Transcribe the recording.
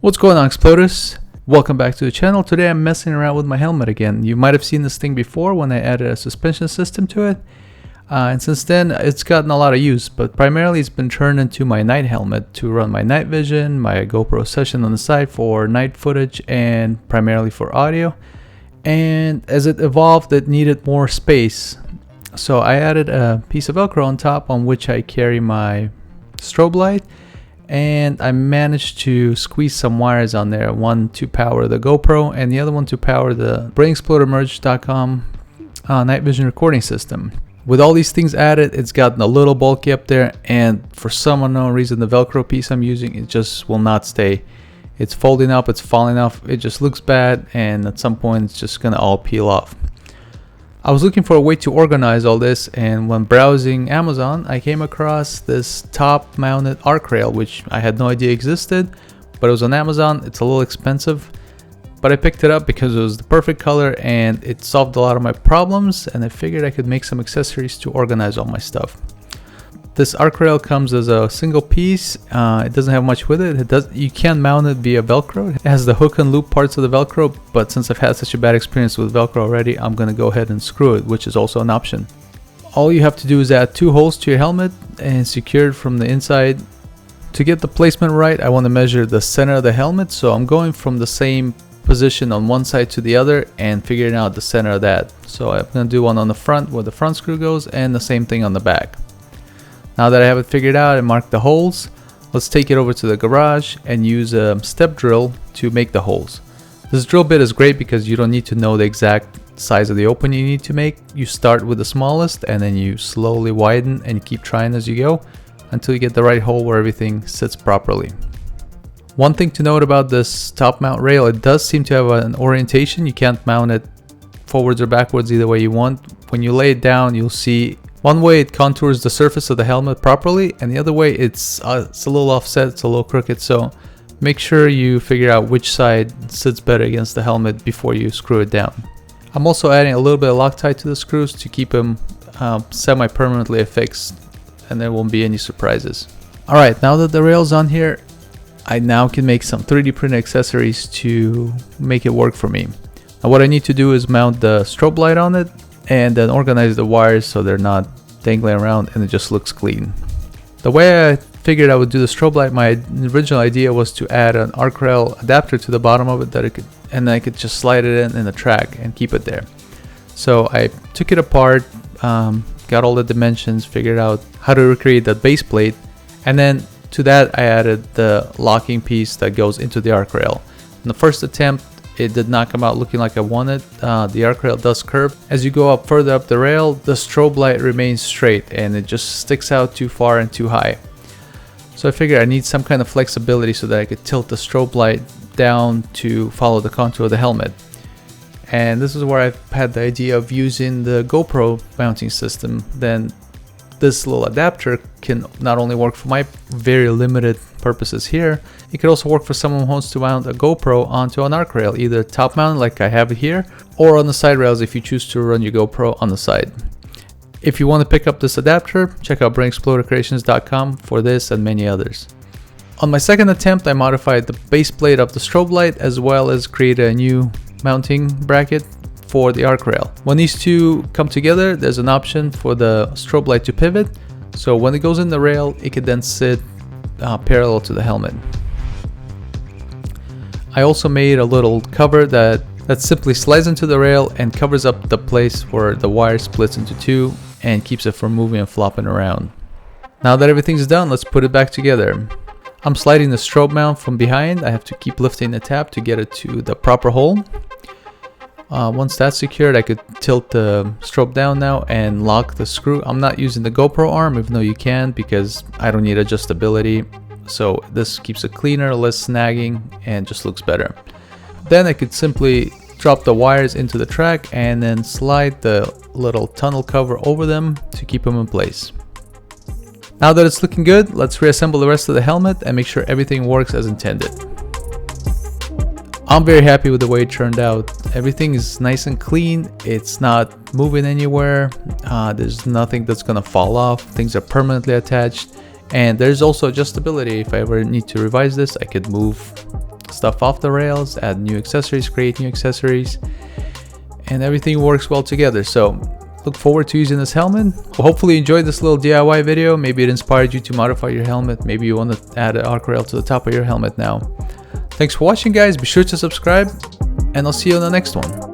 What's going on, Exploders? Welcome back to the channel. Today I'm messing around with my helmet again. You might have seen this thing before when I added a suspension system to it. And since then it's gotten a lot of use, but primarily it's been turned into my night helmet to run my night vision, my GoPro session on the side for night footage, and primarily for audio. And as it evolved, it needed more space. So I added a piece of Velcro on top on which I carry my strobe light. And I managed to squeeze some wires on there, one to power the GoPro and the other one to power the BrainExploder night vision recording system. With all these things added, it's gotten a little bulky up there, and for some unknown reason the Velcro piece I'm using, it just will not stay. It's folding up, it's falling off, it just looks bad, and at some point it's just gonna all peel off. I was looking for a way to organize all this, and when browsing Amazon I came across this top mounted arc rail, which I had no idea existed, but it was on Amazon. It's a little expensive, but I picked it up because it was the perfect color and it solved a lot of my problems, and I figured I could make some accessories to organize all my stuff. This arc rail comes as a single piece. It doesn't have much with it. You can mount it via Velcro. It has the hook and loop parts of the Velcro, but since I've had such a bad experience with Velcro already, I'm gonna go ahead and screw it, which is also an option. All you have to do is add 2 holes to your helmet and secure it from the inside. To get the placement right, I want to measure the center of the helmet, so I'm going from the same position on one side to the other and figuring out the center of that. So I'm gonna do one on the front where the front screw goes, and the same thing on the back. Now that I have it figured out and marked the holes, let's take it over to the garage and use a step drill to make the holes. This drill bit is great because you don't need to know the exact size of the opening you need to make. You start with the smallest and then you slowly widen and keep trying as you go until you get the right hole where everything sits properly. One thing to note about this top mount rail, it does seem to have an orientation. You can't mount it forwards or backwards, either way you want. When you lay it down, you'll see one way it contours the surface of the helmet properly, and the other way it's a little offset, it's a little crooked, so make sure you figure out which side sits better against the helmet before you screw it down. I'm also adding a little bit of Loctite to the screws to keep them semi-permanently affixed, and there won't be any surprises. Alright, now that the rail's on here, I now can make some 3D printed accessories to make it work for me. Now what I need to do is mount the strobe light on it, and then organize the wires so they're not dangling around and it just looks clean. The way I figured I would do the strobe light, my original idea was to add an arc rail adapter to the bottom of it and then I could just slide it in the track and keep it there. So I took it apart, got all the dimensions, figured out how to recreate that base plate, and then to that I added the locking piece that goes into the arc rail. In the first attempt, it did not come out looking like I wanted. The arc rail does curve. As you go further up the rail, the strobe light remains straight and it just sticks out too far and too high. So I figured I need some kind of flexibility so that I could tilt the strobe light down to follow the contour of the helmet. And this is where I've had the idea of using the GoPro mounting system. Then this little adapter can not only work for my very limited purposes here, it could also work for someone who wants to mount a GoPro onto an arc rail, either top mounted like I have it here, or on the side rails if you choose to run your GoPro on the side. If you want to pick up this adapter, check out BrainExploderCreations.com for this and many others. On my second attempt, I modified the base plate of the strobe light as well as created a new mounting bracket for the arc rail. When these two come together, there's an option for the strobe light to pivot, so when it goes in the rail, it could then sit parallel to the helmet. I also made a little cover that simply slides into the rail and covers up the place where the wire splits into two and keeps it from moving and flopping around. Now that everything's done, let's put it back together. I'm sliding the strobe mount from behind. I have to keep lifting the tab to get it to the proper hole. Once that's secured, I could tilt the strobe down now and lock the screw. I'm not using the GoPro arm, even though you can, because I don't need adjustability. So this keeps it cleaner, less snagging, and just looks better. Then I could simply drop the wires into the track and then slide the little tunnel cover over them to keep them in place. Now that it's looking good, let's reassemble the rest of the helmet and make sure everything works as intended. I'm very happy with the way it turned out. Everything is nice and clean. It's not moving anywhere. There's nothing that's gonna fall off. Things are permanently attached. And there's also adjustability. If I ever need to revise this, I could move stuff off the rails, add new accessories, create new accessories, and everything works well together. So look forward to using this helmet. Well, hopefully you enjoyed this little DIY video. Maybe it inspired you to modify your helmet. Maybe you want to add an arc rail to the top of your helmet now. Thanks for watching, guys. Be sure to subscribe, and I'll see you on the next one.